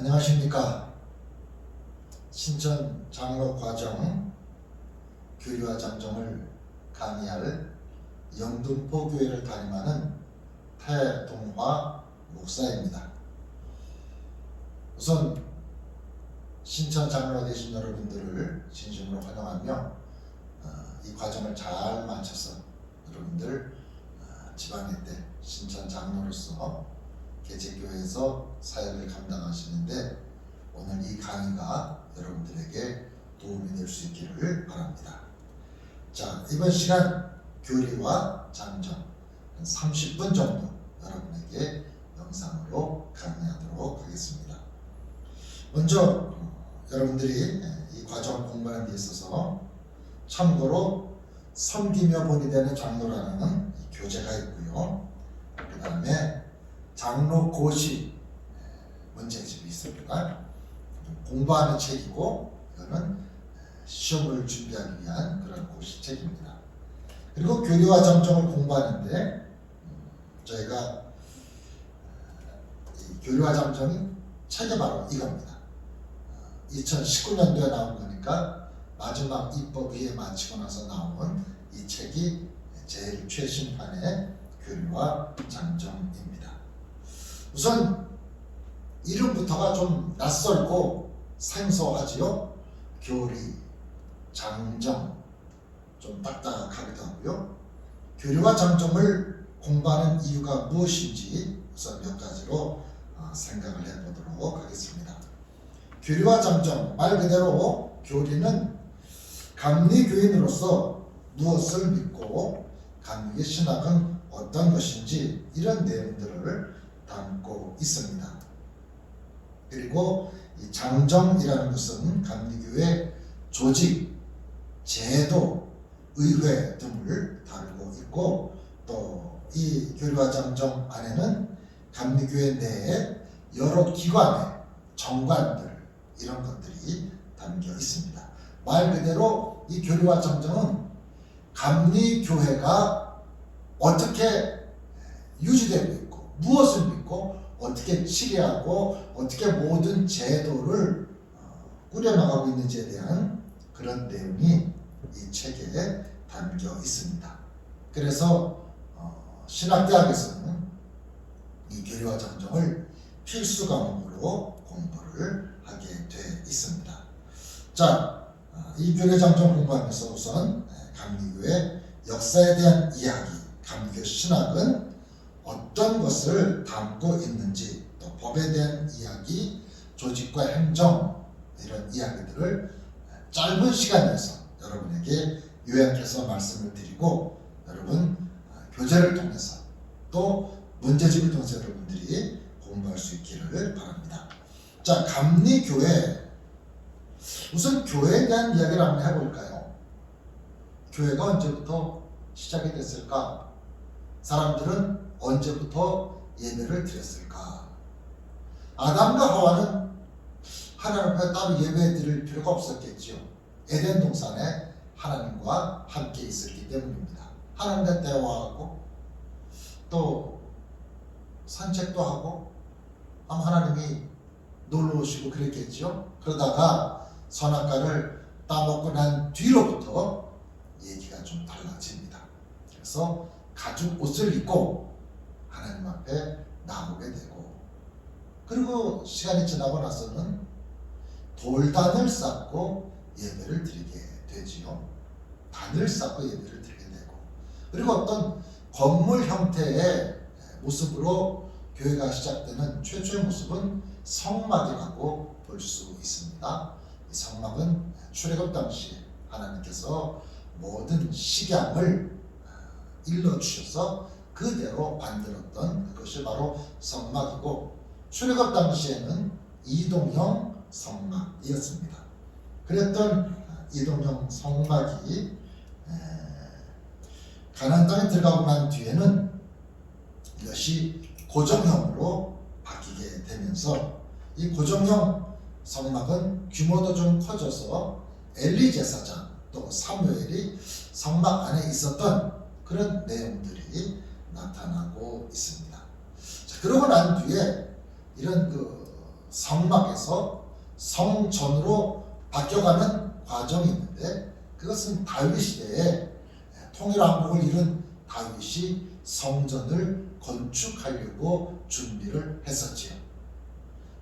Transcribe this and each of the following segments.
안녕하십니까. 신천 장로 과정 교리와 장정을 강의할 영등포 교회를 담임하는 태동화 목사입니다. 우선 신천 장로가 되신 여러분들을 진심으로 환영하며 이 과정을 잘 마쳐서 여러분들 지방회 때 신천 장로로서 개척교회에서 사역을 감당하시는데 오늘 이 강의가 여러분들에게 도움이 될 수 있기를 바랍니다. 자, 이번 시간 교리와 장정 한 30분 정도 여러분에게 영상으로 강의하도록 하겠습니다. 먼저 여러분들이 이 과정 공부하는 데 있어서 참고로 섬기며 본이 되는 장로라는 교재가 있고요. 그 다음에 장로고시 문제집이 있습니다. 공부하는 책이고 이거는 시험을 준비하기 위한 그런 고시책입니다. 그리고 교리와 장정을 공부하는데 저희가 이 교리와 장정이 책이 바로 이겁니다. 2019년도에 나온 거니까 마지막 입법위에 마치고 나서 나온 이 책이 제일 최신판의 교리와 장정입니다. 우선 이름부터가 좀 낯설고 생소하지요. 교리, 장정 좀 딱딱하기도 하고요. 교리와 장정을 공부하는 이유가 무엇인지 우선 몇 가지로 생각을 해보도록 하겠습니다. 교리와 장정, 말 그대로 교리는 감리교인으로서 무엇을 믿고 감리의 신학은 어떤 것인지 이런 내용들을 담고 있습니다. 그리고 이 장정이라는 것은 감리교회 조직, 제도, 의회 등을 다루고 있고 또 이 교리와 장정 안에는 감리교회 내에 여러 기관의 정관들 이런 것들이 담겨 있습니다. 말 그대로 이 교리와 장정은 감리교회가 어떻게 유지되고 있고 무엇을 믿고 어떻게 치리하고 어떻게 모든 제도를 꾸려나가고 있는지에 대한 그런 내용이 이 책에 담겨 있습니다. 그래서 신학대학에서는 이 교리와 장정을 필수 과목으로 공부를 하게 돼 있습니다. 자, 이 교리 장정 공부하면서 우선 감리교회 역사에 대한 이야기, 감리교 신학은 어떤 것을 담고 있는지, 또 법에 대한 이야기, 조직과 행정 이런 이야기들을 짧은 시간 내에서 여러분에게 요약해서 말씀을 드리고 여러분 교재를 통해서 또 문제집을 통해서 여러분들이 공부할 수 있기를 바랍니다. 자, 감리교회 우선 교회에 대한 이야기를 한번 해볼까요? 교회가 언제부터 시작이 됐을까? 사람들은 언제부터 예배를 드렸을까? 아담과 하와는 하나님 앞에 따로 예배 드릴 필요가 없었겠죠. 에덴 동산에 하나님과 함께 있었기 때문입니다. 하나님과 대화하고 또 산책도 하고 아마 하나님이 놀러 오시고 그랬겠죠. 그러다가 선악과를 따먹고 난 뒤로부터 얘기가 좀 달라집니다. 그래서 가죽 옷을 입고 하나님 앞에 나오게 되고 그리고 시간이 지나고 나서는 돌단을 쌓고 예배를 드리게 되지요. 단을 쌓고 예배를 드리게 되고 그리고 어떤 건물 형태의 모습으로 교회가 시작되는 최초의 모습은 성막이라고 볼 수 있습니다. 이 성막은 출애굽 당시에 하나님께서 모든 식양을 일러주셔서 그대로 만들었던 그것이 바로 성막이고 출애굽 당시에는 이동형 성막이었습니다. 그랬던 이동형 성막이 가나안 땅에 들어가고 난 뒤에는 이것이 고정형으로 바뀌게 되면서 이 고정형 성막은 규모도 좀 커져서 엘리 제사장 또 사무엘이 성막 안에 있었던 그런 내용들이 나타나고 있습니다. 자, 그러고 난 뒤에 이런 성막에서 성전으로 바뀌어가는 과정이 있는데, 그것은 다윗 시대에 통일왕국을 이룬 다윗이 성전을 건축하려고 준비를 했었지요.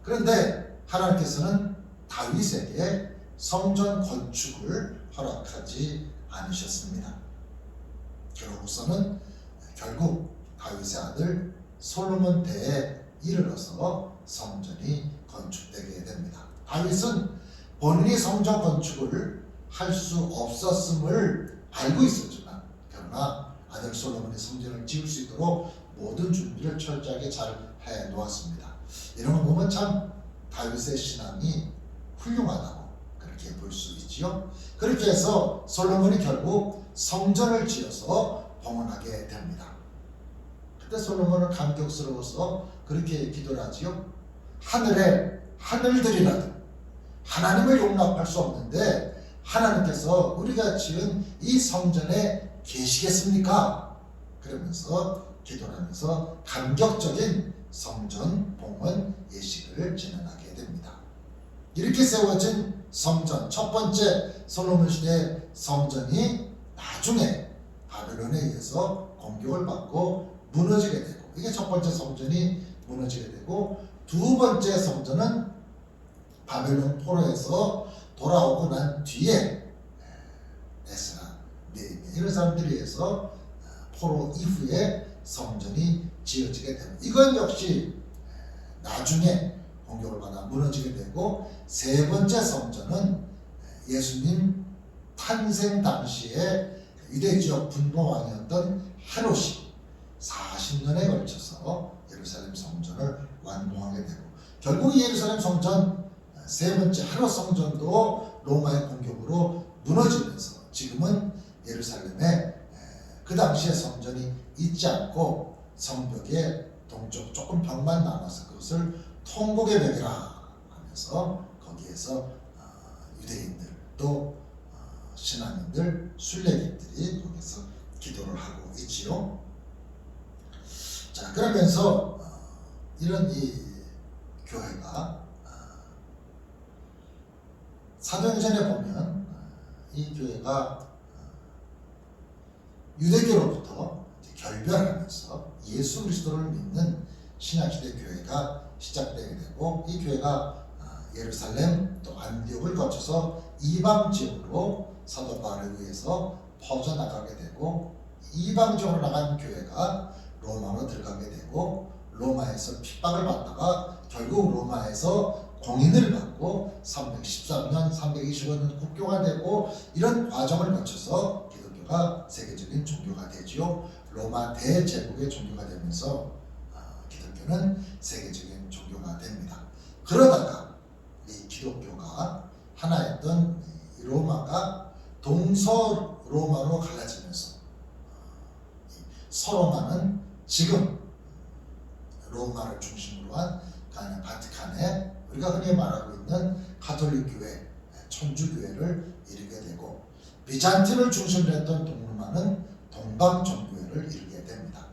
그런데 하나님께서는 다윗에게 성전 건축을 허락하지 않으셨습니다. 그러고서는 결국 다윗의 아들 솔로몬 때에 이르러서 성전이 건축되게 됩니다. 다윗은 본인이 성전 건축을 할 수 없었음을 알고 있었지만, 그러나 아들 솔로몬이 성전을 지을 수 있도록 모든 준비를 철저하게 잘 해 놓았습니다. 이런 거 보면 참 다윗의 신앙이 훌륭하다고 그렇게 볼 수 있지요. 그렇게 해서 솔로몬이 결국 성전을 지어서 봉헌하게 됩니다. 그때 솔로몬은 감격스러워서 그렇게 기도를 하지요. 하늘에 하늘들이라도 하나님을 용납할 수 없는데 하나님께서 우리가 지은 이 성전에 계시겠습니까? 그러면서 기도를 하면서 감격적인 성전 봉헌 예식을 진행하게 됩니다. 이렇게 세워진 성전, 첫 번째 솔로몬 시대 성전이 나중에 바벨론에 의해서 공격을 받고 무너지게 되고, 이게 첫 번째 성전이 무너지게 되고, 두 번째 성전은 바벨론 포로에서 돌아오고 난 뒤에 에스라, 느헤미야 이런 사람들에 의해서 포로 이후에 성전이 지어지게 되고, 이건 역시 나중에 공격을 받아 무너지게 되고, 세 번째 성전은 예수님 탄생 당시에 유대 지역 분봉왕이었던 헤롯이 40년에 걸쳐서 예루살렘 성전을 완공하게 되고, 결국 예루살렘 성전 세 번째 헤롯 성전도 로마의 공격으로 무너지면서 지금은 예루살렘에 그 당시에 성전이 있지 않고 성벽의 동쪽 조금 벽만 남아서 그것을 통곡의 벽이라 하면서 거기에서 유대인들 또 신앙인들 순례객들이 거기서 기도를 하고 있지요. 자, 그러면서 이런 이 교회가 사도행전에 보면 이 교회가 유대교로부터 결별하면서 예수 그리스도를 믿는 신약시대 교회가 시작되게 되고, 이 교회가 예루살렘 또 안디옥을 거쳐서 이방 지역으로 사도 바울에 의해서 퍼져나가게 되고, 이방 지역으로 나간 교회가 로마로 들어가게 되고, 로마에서 핍박을 받다가 결국 로마에서 공인을 받고 313년, 325년 국교가 되고, 이런 과정을 거쳐서 기독교가 세계적인 종교가 되지요. 로마 대제국의 종교가 되면서 기독교는 세계적인 종교가 됩니다. 그러다가 이 기독교가 하나였던 이 로마가 동서로마로 갈라지면서 서로마는 지금 로마를 중심으로 한 바티칸에 우리가 흔히 말하고 있는 가톨릭 교회, 천주교회를 이루게 되고, 비잔틴을 중심으로 했던 동로마는 동방정교회를 이루게 됩니다.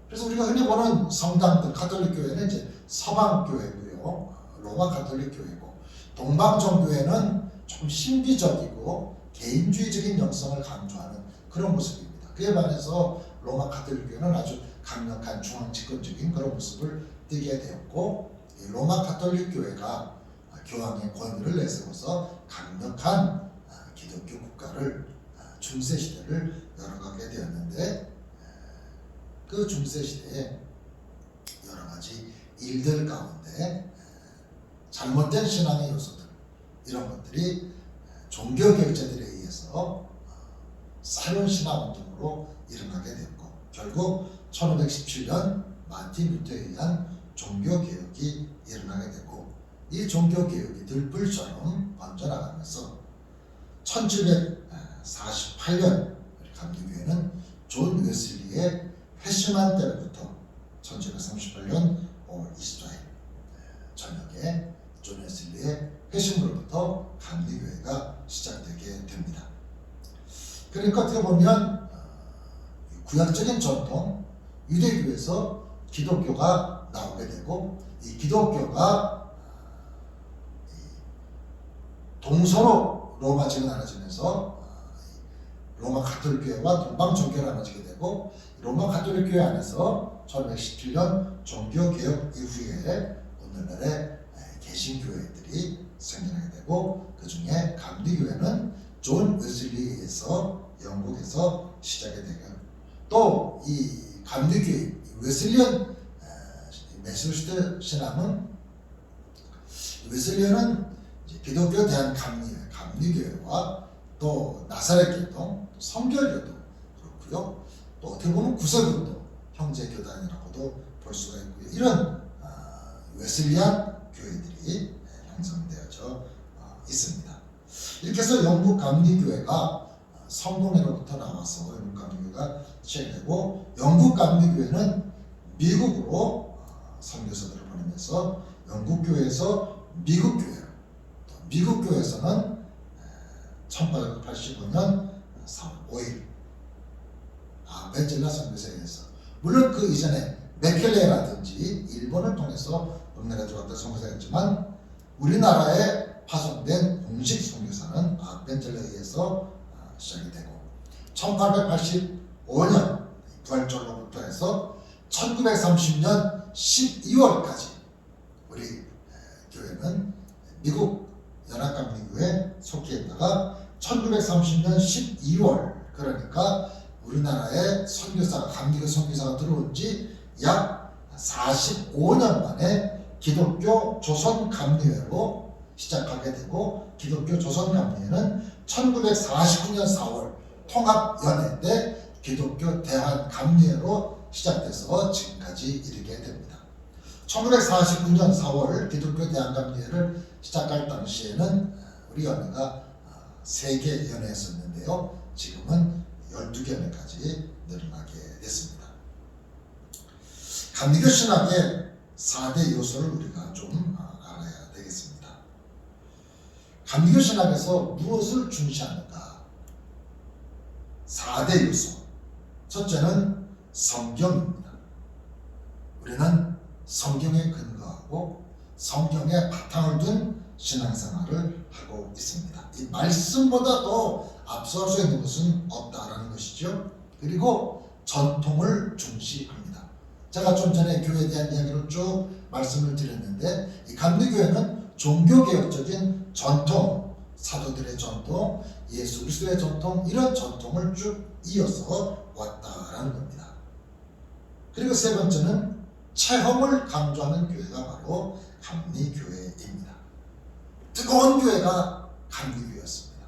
그래서 우리가 흔히 보는 성당들, 가톨릭 교회는 이제 서방 교회고요, 로마 가톨릭 교회고, 동방정교회는 조금 신비적이고 개인주의적인 영성을 강조하는 그런 모습입니다. 그에 반해서 로마 가톨릭 교회는 아주 강력한 중앙 집권적인 그런 모습을 띠게 되었고, 로마 가톨릭 교회가 교황의 권위를 내세워서 강력한 기독교 국가를, 중세 시대를 열어가게 되었는데, 그 중세 시대에 여러 가지 일들 가운데 잘못된 신앙의 요소들, 이런 것들이 종교 결제들에 의해서 새로운 신앙 운동으로 일어나게 되었고, 결국 1517년 마틴 루터에 의한 종교개혁이 일어나게 되고, 이 종교개혁이 들불처럼 번져나가면서 1748년 감리교회는 존 웨슬리의 회심한 때로부터 1738년 5월 24일 저녁에 존 웨슬리의 회심으로부터 감리교회가 시작되게 됩니다. 그러니까 어떻게 보면 구약적인 전통 유대교에서 기독교가 나오게 되고, 이 기독교가 동서로 로마 지역이 나눠지면서 로마 가톨릭교회와 동방 종교가 나눠지게 되고 로마 가톨릭교회 안에서 1117년 종교개혁 이후에 오늘날의 개신교회들이 생겨나게 되고 그 중에 감리교회는 존 웨슬리에서 영국에서 시작이 되고 또 이 감리교회 웨슬리언 메소디스트 신앙은 웨슬리언은 기독교 대한 감리교회와 또 나사렛 교동, 성결교도 그렇고요. 또 어떻게 보면 구세군도 형제교단이라고도 볼 수가 있고요. 이런 웨슬리안 교회들이 형성되어져 있습니다. 이렇게 해서 영국 감리교회가 성공회로부터 나와서 영국 감리교회가 시작되고 영국 감리교회는 미국으로 선교사들을 보내면서 영국 교회에서 미국 교회로 또 미국 교회에서는 1885년 3월 5일 벤젤라 선교사에 의해서 물론 그 이전에 메켈레라든지 일본을 통해서 읍내가 들어왔던 선교사였지만 우리나라에 파송된 공식 선교사는 벤젤라에 의해서 시작이 되고 1885년 부활절로부터 해서 1930년 12월까지 우리 교회는 미국 연합감리교회에 속해 있다가 1930년 12월 그러니까 우리나라에 선교사가 감리교 선교사가 들어온 지 약 45년 만에 기독교 조선감리회로 시작하게 되고 기독교 조선감리회는 1949년 4월 통합연회 때 기독교 대한감리회로 시작돼서 지금까지 이르게 됩니다. 1949년 4월 기독교 대한감리회를 시작할 당시에는 우리 연회가 3개 연회였었는데요. 지금은 12개 연회까지 늘어나게 됐습니다. 감리교 신학의 4대 요소를 우리가 좀 알아야 되겠습니다. 감리교 신학에서 무엇을 중시하는가? 4대 요소. 첫째는 성경입니다. 우리는 성경에 근거하고 성경에 바탕을 둔 신앙생활을 하고 있습니다. 이 말씀보다 더 앞서갈 수 있는 것은 없다라는 것이죠. 그리고 전통을 중시합니다. 제가 좀 전에 교회에 대한 이야기를 쭉 말씀을 드렸는데 이 감리교회는 종교개혁적인 전통, 사도들의 전통, 예수 그리스도의 전통 이런 전통을 쭉 이어서 왔다라는 겁니다. 그리고 세 번째는 체험을 강조하는 교회가 바로 감리교회입니다. 뜨거운 교회가 감리교회였습니다.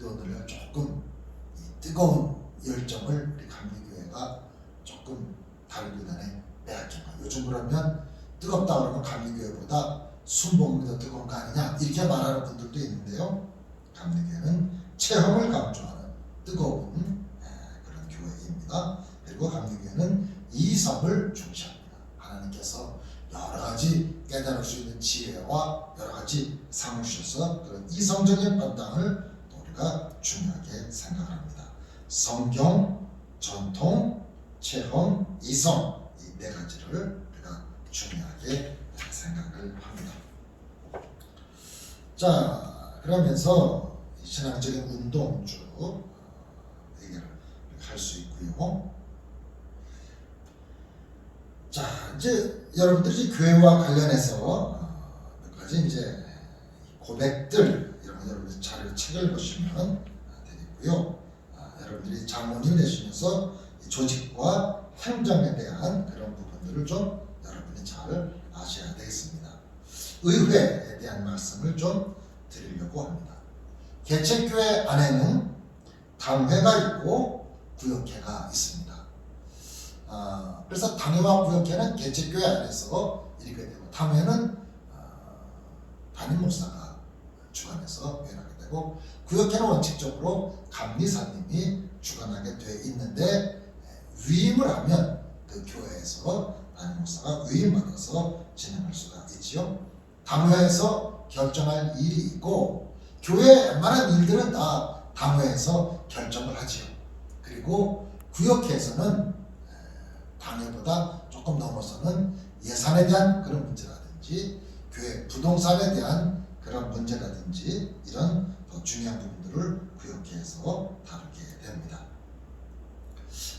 오늘날 조금 이 뜨거운 열정을 우리 감리교회가 조금 다른 교단에 빼앗긴 거. 요즘 그러면 뜨겁다 그러면 감리교회보다 순복음이 더 뜨거운 거 아니냐 이렇게 말하는 분들도 있는데요. 감리교회는 체험을 강조하는 뜨거운 그런 교회입니다. 그리고 감리교회는 이성을 중시합니다. 하나님께서 여러 가지 깨달을 수 있는 지혜와 여러 가지 상을 주셔서 그런 이성적인 판단을 우리가 중요하게 생각합니다. 성경, 전통, 체험, 이성 이 네 가지를 우리가 중요하게 생각을 합니다. 자, 그러면서 신앙적인 운동 쭉 얘기를 할 수 있고요. 자, 이제 여러분들이 교회와 관련해서 몇 가지 이제 고백들 이런 거 여러분들 책을 보시면 되겠고요. 여러분들이 자문을 내시면서 조직과 행정에 대한 그런 부분들을 좀 여러분이 잘 아셔야 되겠습니다. 의회에 대한 말씀을 좀 드리려고 합니다. 개척교회 안에는 당회가 있고 구역회가 있습니다. 그래서 당회와 구역회는 개척교회 안에서 이렇게 되고 당회는 담임 목사가 주관해서 회의하게 되고 구역회는 원칙적으로 감리사님이 주관하게 되어 있는데 위임을 하면 그 교회에서 담임 목사가 위임받아서 진행할 수가 있지요. 당회에서 결정할 일이 있고 교회의 웬만한 일들은 다 당회에서 결정을 하지요. 그리고 구역회에서는 당회보다 조금 넘어서는 예산에 대한 그런 문제라든지 교회 부동산에 대한 그런 문제라든지 이런 더 중요한 부분들을 구역회에서 다루게 됩니다.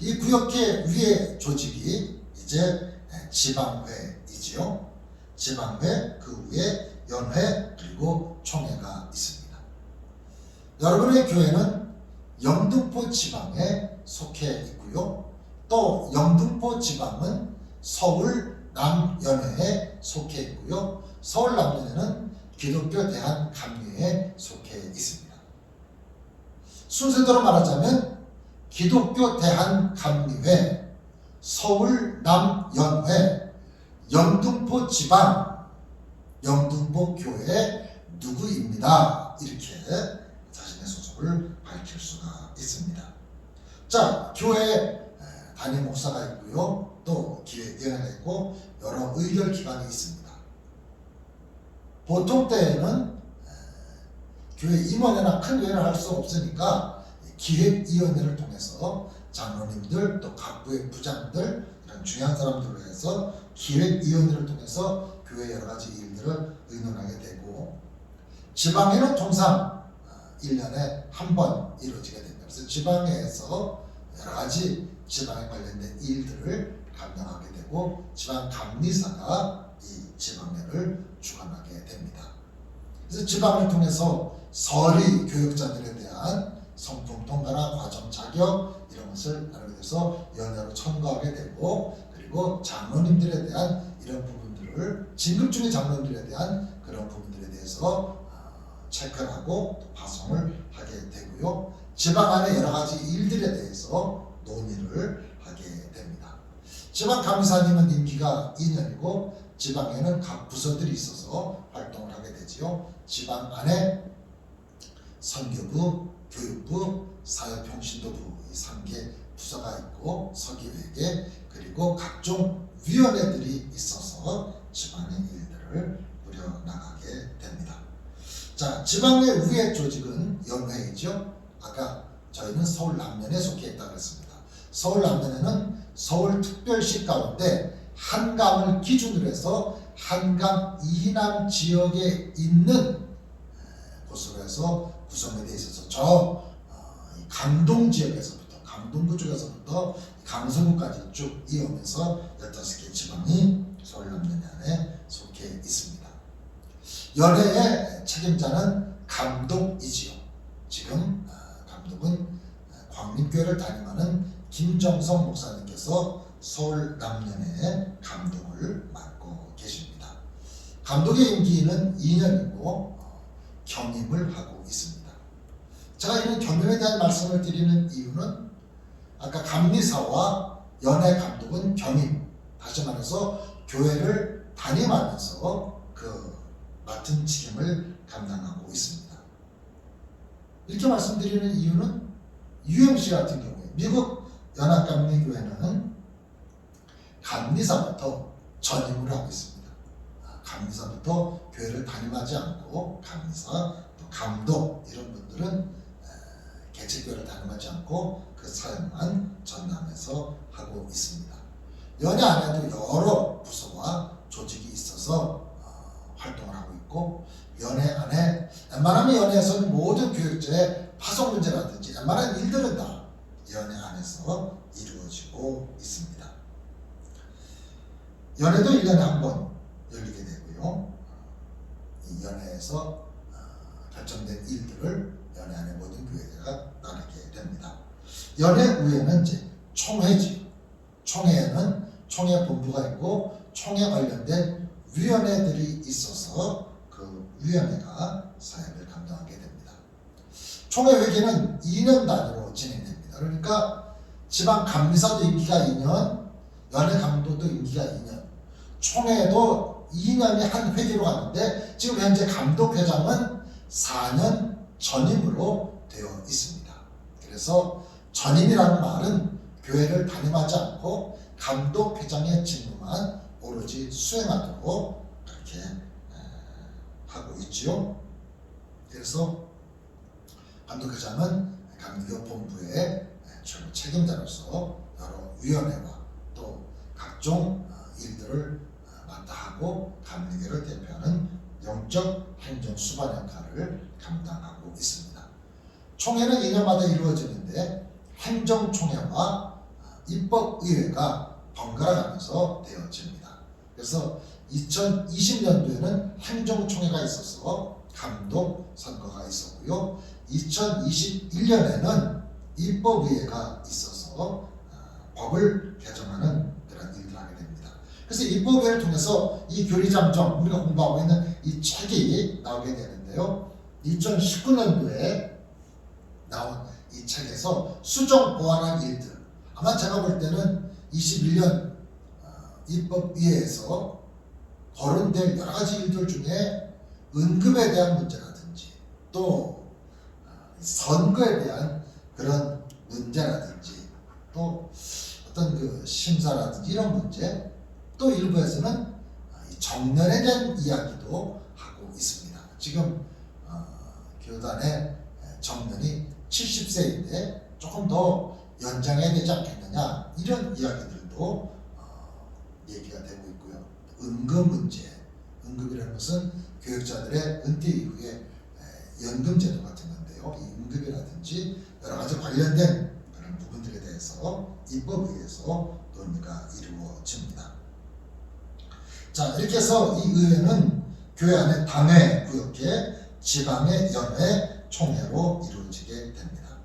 이 구역회 위의 조직이 이제 지방회이지요. 지방회, 그 위에 연회, 그리고 총회가 있습니다. 여러분의 교회는 영등포 지방에 속해 있고요. 또 영등포 지방은 서울 남연회에 속해 있고요. 서울 남연회는 기독교 대한감리회에 속해 있습니다. 순서대로 말하자면 기독교 대한감리회, 서울 남연회, 영등포 지방, 영등포 교회 누구입니다. 이렇게 자신의 소속을 밝힐 수가 있습니다. 자, 교회에 담임 목사가 있고요. 또 기획위원회가 있고 여러 의결 기관이 있습니다. 보통 때에는 교회 임원회나 큰 회의를 할 수 없으니까 기획위원회를 통해서 장로님들 또 각부의 부장들 이런 중요한 사람들로 해서 기획위원회를 통해서 교회 여러 가지 일들을 의논하게 되고, 지방회는 통상 1년에 한 번 이루어지게 됩니다. 그래서 지방회에서 여러 가지 지방에 관련된 일들을 감당하게 되고 지방감리사가 이 지방회를 주관하게 됩니다. 그래서 지방을 통해서 서리 교역자들에 대한 성품 통과나 과정 자격 이런 것을 나누게 돼서 연회로 청구하게 되고, 그리고 장로님들에 대한 이런 부분들을 진급 중의 장로님들에 대한 그런 부분들에 대해서 체크를 하고 파송을 하게 되고요. 지방 안에 여러 가지 일들에 대해서 논의를 하게 됩니다. 지방 감사님은 임기가 2년이고 지방에는 각 부서들이 있어서 활동을 하게 되지요. 지방 안에 선교부, 교육부, 사회평신도부 이 3개 부서가 있고 서기회계 그리고 각종 위원회들이 있어서 지방의 일들을 꾸려나가게 됩니다. 자, 지방의 위의 조직은 연회이죠. 아까 저희는 서울 남연에 속해 있다고 했습니다. 서울 남연에는 서울특별시 가운데 한강을 기준으로 해서 한강 이남 지역에 있는 곳으로 해서 구성에 돼 있어서 저 강동 지역에서부터 강동구 쪽에서부터 강서구까지 쭉 이어오면서 15개 지방이 서울 남연회 안에 속해 있습니다. 연회의 책임자는 감독이지요. 지금 감독은 광림교회를 담임하는 김정성 목사님께서 서울 남연회의 감독을 맡고 계십니다. 감독의 임기는 2년이고 겸임을 하고 있습니다. 제가 이런 겸임에 대한 말씀을 드리는 이유는 아까 감리사와 연회 감독은 겸임, 다시 말해서 교회를 담임하면서 그 맡은 책임을 감당하고 있습니다. 이렇게 말씀드리는 이유는 UMC 같은 경우에 미국 연합감리교회는 감리사부터 전임을 하고 있습니다. 감리사부터 교회를 담임하지 않고 감리사, 또 감독 이런 분들은 개척교회를 담임하지 않고 그 사역만 전담해서 하고 있습니다. 연회 안에도 여러 부서와 조직이 있어서 활동을 하고 있고, 연회 안에 웬만하면 연회에서는 모든 교육자의 파송 문제라든지 웬만한 일들은 다 연회 안에서 이루어지고 있습니다. 연회도 1년에 한 번 열리게 되고요. 이 연회에서 결정된 일들을 연회 안의 모든 교회가 나누게 됩니다. 연회 위에는 이제 총회지. 총회에는 총회 본부가 있고 총회 관련된 위원회들이 있어서 그 위원회가 사역을 감당하게 됩니다. 총회 회기는 2년 단위로 진행됩니다. 그러니까 지방 감리사도 임기가 2년, 연회 감독도 임기가 2년, 총회도 2년에 한 회기로 가는데 지금 현재 감독회장은 4년 전임으로 되어 있습니다. 그래서 전임이라는 말은 교회를 담임하지 않고 감독회장의 직무만 오로지 수행하도록 그렇게 하고 있지요. 그래서 감독회장은 감리교 본부의 최고 책임자로서 여러 위원회와 또 각종 일들을 맡아 하고 감리교를 대표하는 영적 행정 수반 역할을 감당하고 있습니다. 총회는 2년마다 이루어지는데 행정총회와 입법의회가 번갈아 가면서 되어집니다. 그래서 2020년도에는 행정총회가 있어서 감독 선거가 있었고요. 2021년에는 입법의회가 있어서 법을 개정하는 그런 일들을 하게 됩니다. 그래서 입법의회를 통해서 이 교리장정, 우리가 공부하고 있는 이 책이 나오게 되는데요. 2019년도에 나온 이 책에서 수정 보완한 일들, 아마 제가 볼 때는 21년 입법위에서 거론될 여러 가지 일들 중에 은급에 대한 문제라든지 또 선거에 대한 그런 문제라든지 또 어떤 그 심사라든지 이런 문제, 또 일부에서는 정년에 대한 이야기도 하고 있습니다. 지금 교단의 정년이 70세인데 조금 더 연장해야 되지 않겠느냐, 이런 이야기들도 얘기가 되고 있고요. 은급 문제, 은급이라는 것은 교육자들의 은퇴 이후에 연금 제도 같은 건데요. 이 은급이라든지 여러 가지 관련된 그런 부분들에 대해서 입법위에서 논의가 이루어집니다. 자, 이렇게 해서 이 의회는 교회 안에 당회, 구역회, 지방회, 연회, 총회로 이루어지게 됩니다.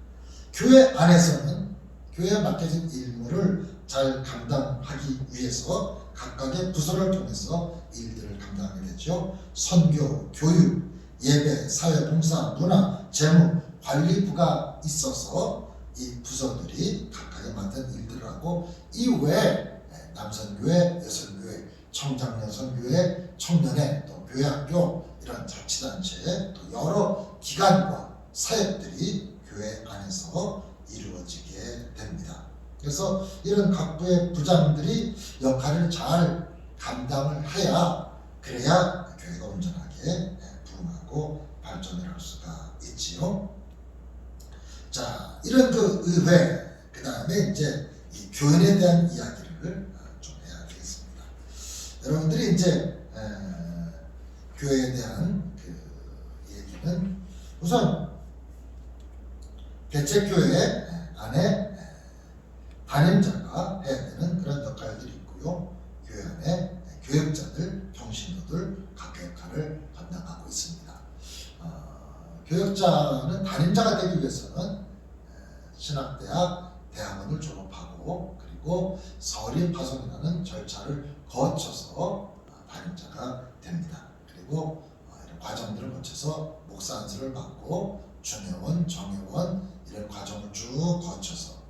교회 안에서는 교회에 맡겨진 임무를 잘 감당하기 위해서 각각의 부서를 통해서 일들을 감당하게 되죠. 선교, 교육, 예배, 사회봉사, 문화, 재무, 관리부가 있어서 이 부서들이 각각에 맡은 일들을 하고, 이외에 남선교회, 여선교회, 청장여선교회, 청년회, 또 교회학교, 이런 자치단체, 또 여러 기관과 사역들이 교회 안에서 이루어지게 됩니다. 그래서 이런 각부의 부장들이 역할을 잘 감당을 해야, 그래야 교회가 온전하게 부흥하고 발전을 할 수가 있지요. 자, 이런 그 의회, 그 다음에 이제 이 교인에 대한 이야기를 좀 해야 되겠습니다. 여러분들이 이제 교회에 대한 그 얘기는 우선 개척교회 안에 담임자가 해야 되는 그런 역할들이 있고요. 교회 안에 교역자들, 평신도들 각각 역할을 감당하고 있습니다. 교역자는 담임자가 되기 위해서는 신학대학, 대학원을 졸업하고 그리고 서립파송이라는 절차를 거쳐서 담임자가 됩니다. 그리고 이런 과정들을 거쳐서 목사 안수를 받고 중회원, 정회원 이런 과정을 쭉 거쳐서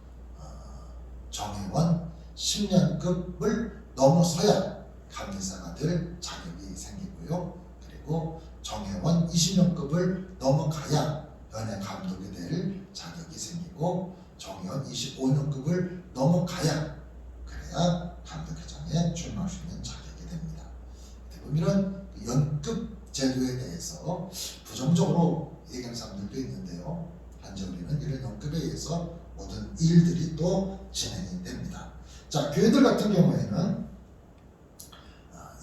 정회원 10년급을 넘어서야 감리사가 될 자격이 생기고요. 그리고 정회원 20년급을 넘어가야 연회 감독이 될 자격이 생기고, 정회원 25년급을 넘어가야 그래야 감독회장에 출마할 수 있는 자격이 됩니다. 대부분 이런 연급 제도에 대해서 부정적으로 얘기하는 사람들도 있는데요. 현재 우리는 이런 연급에 의해서 모든 일들이 또 진행이 됩니다. 자, 교회들 같은 경우에는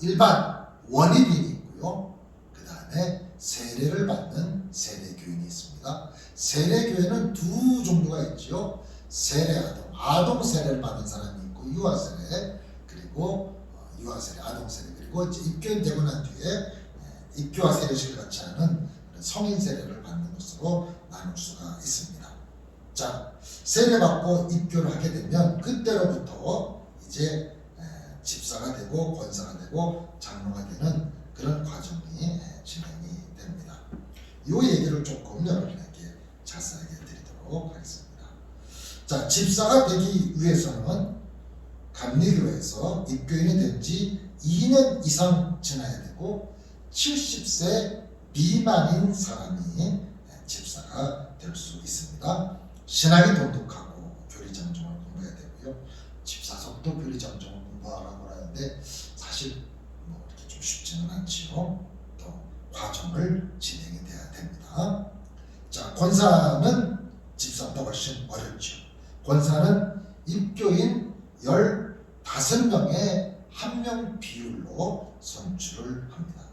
일반 원입인이 있고요. 그 다음에 세례를 받는 세례교인이 있습니다. 세례교회는 두 종류가 있죠. 세례아동, 아동 세례를 받는 사람이 있고, 유아세례, 그리고 유아세례, 아동세례, 그리고 이제 입교인 되고 난 뒤에 입교와 세례식을 같이 하는 성인 세례를 받는 것으로 나눌 수가 있습니다. 자, 세례받고 입교를 하게 되면 그때로부터 이제 집사가 되고 권사가 되고 장로가 되는 그런 과정이 진행이 됩니다. 이 얘기를 조금 여러분에게 자세하게 드리도록 하겠습니다. 자, 집사가 되기 위해서는 감리교회에서 입교인이 된 지 2년 이상 지나야 되고 70세 미만인 사람이 집사가 될 수 있습니다. 신학이 돈독하고 교리장정을 공부해야 되고요. 집사석도 교리장정을 공부하라고 하는데 사실 뭐 이렇게 좀 쉽지는 않지요. 또 과정을 진행이 돼야 됩니다. 자, 권사는 집사보다 훨씬 어렵죠. 권사는 입교인 15명의 1명 비율로 선출을 합니다.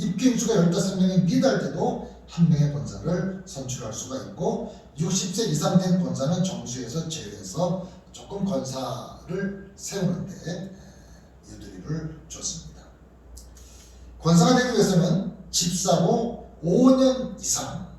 입교인수가 15명이 미달돼도 한 명의 권사를 선출할 수가 있고 60세 이상 된 권사는 정수에서 제외해서 조금 권사를 세우는데 유도리를 줬습니다. 권사가 되기 위해서는 집사로 5년 이상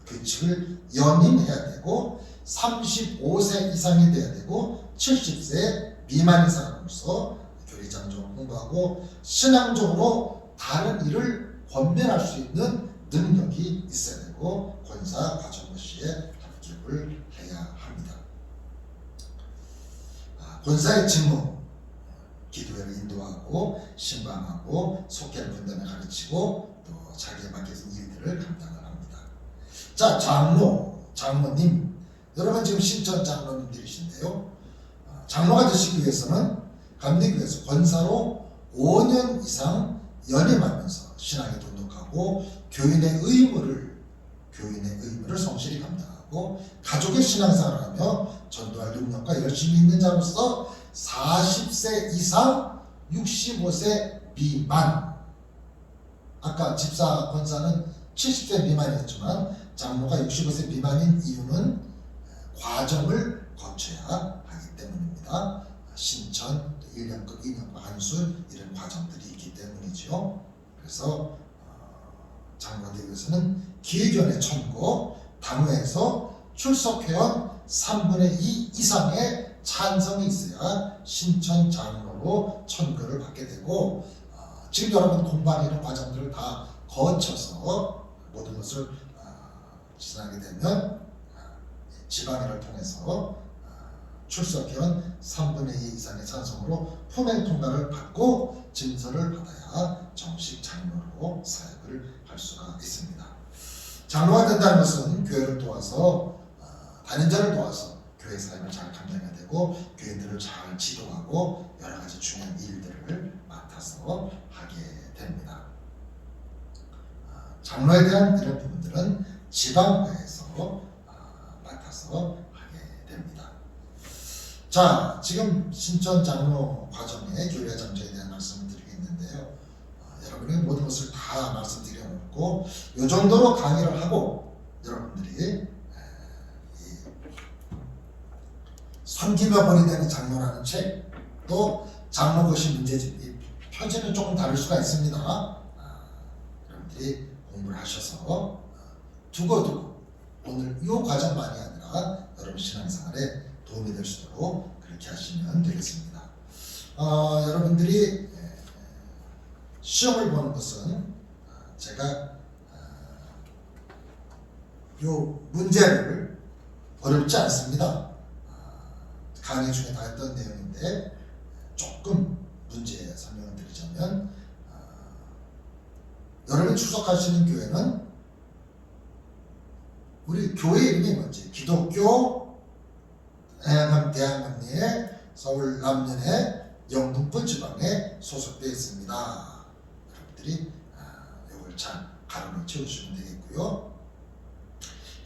규칙을 연임해야 되고 35세 이상이 돼야 되고 70세 미만인 사람으로서 교리장적으로 공부하고 신앙적으로 다른 일을 권면할 수 있는 능력이 있어야 되고 권사 과정고 시에 합격을 해야 합니다. 권사의 직무, 기도회를 인도하고 신방하고 속회를 분담에 가르치고 또 자기에 맡겨진 일들을 감당을 합니다. 자, 장로님, 여러분 지금 신천 장로님들이신데요. 장로가 되시기 위해서는 감리교회에서 권사로 5년 이상 연임하면서 신앙에 돈독하고 교인의 의무를 성실히 감당하고 가족의 신앙생활을 하며 전도할 능력과 열심히 있는 자로서 40세 이상 65세 미만, 아까 집사 권사는 70세 미만이었지만 장로가 65세 미만인 이유는 과정을 거쳐야 하기 때문입니다. 신천, 1년급, 2년급, 안수 이런 과정들이 있기 때문이죠. 그래서 장로가 되기 위해서는 기회견의 청구, 당회에서 출석회원 3분의 2 이상의 찬성이 있어야 신천 장로로 청구를 받게 되고 지금 여러분 공부하는 이런 과정들을 다 거쳐서 모든 것을 지나게 되면 지방회를 통해서 출석회원 3분의 2 이상의 찬성으로 포맨 통과를 받고 증서를 받아야 정식 장로로 사역을 할 수가 있습니다. 장로가 된다는 것은 교회를 도와서 단임자를 도와서 교회 사역을 잘 감당해야 되고 교인들을 잘 지도하고 여러 가지 중요한 일들을 맡아서 하게 됩니다. 장로에 대한 이런 부분들은 지방회에서 맡아서 하게 됩니다. 자, 지금 신천 장로 과정의 교회 장제에 대한 말씀을 드리겠는데요. 여러분이 모든 것을 다 말씀드려놓고 이 정도로 강의를 하고 여러분들이 섬기며 본이 되는 장로라는 책, 또 장로고시 문제집, 표지는 조금 다를 수가 있습니다. 여러분들이 공부를 하셔서 두고두고 오늘 이 과정만이 아니라 여러분 신앙생활에 도움이 될 수 있도록 그렇게 하시면 되겠습니다. 여러분들이 시험을 보는 것은 제가 이 문제를 어렵지 않습니다. 강의 중에 다 했던 내용인데 조금 문제 설명을 드리자면 여러분이 출석하시는 교회는 우리 교회 이름이 뭔지 기독교 대한감리회 서울 남년의 영등포 지방에 소속되어 있습니다. 여러분들이 이걸 잘 가름을 채우시면 되겠고요.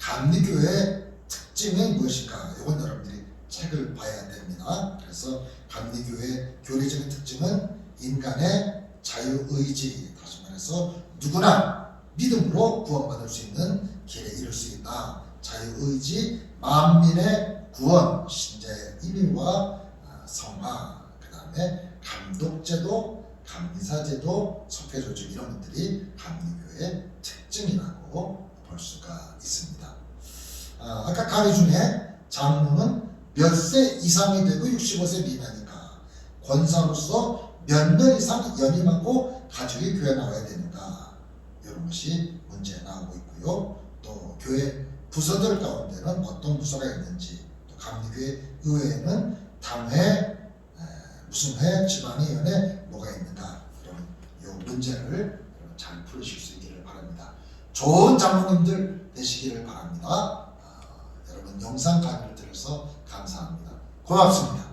감리교회의 특징이 무엇인가? 이건 여러분들이 책을 봐야 됩니다. 그래서 감리교회 교리적인 특징은 인간의 자유의지, 다시 말해서 누구나 믿음으로 구원받을 수 있는 길에 이룰 수 있다. 자유의지, 만민의 구원, 신자의 임의와 성화, 그 다음에 감독제도, 감리사제도, 석회조직 이런 것들이 감리교회의 특징이라고 볼 수가 있습니다. 아까 강의 중에 장로는 몇 세 이상이 되고 65세 미만인가, 권사로서 몇 년 이상 연임하고 가족이 교회 나와야 되는가, 이런 것이 문제에 나오고 있고요. 또 교회 부서들 가운데는 어떤 부서가 있는지, 또 감리교회 의회에는 당회, 무슨 회, 지방위원회 뭐가 있는가, 이런 요 문제를 잘 풀으실 수 있기를 바랍니다. 좋은 장로님들 되시기를 바랍니다. 여러분 영상 강의를 들어서 감사합니다. 고맙습니다.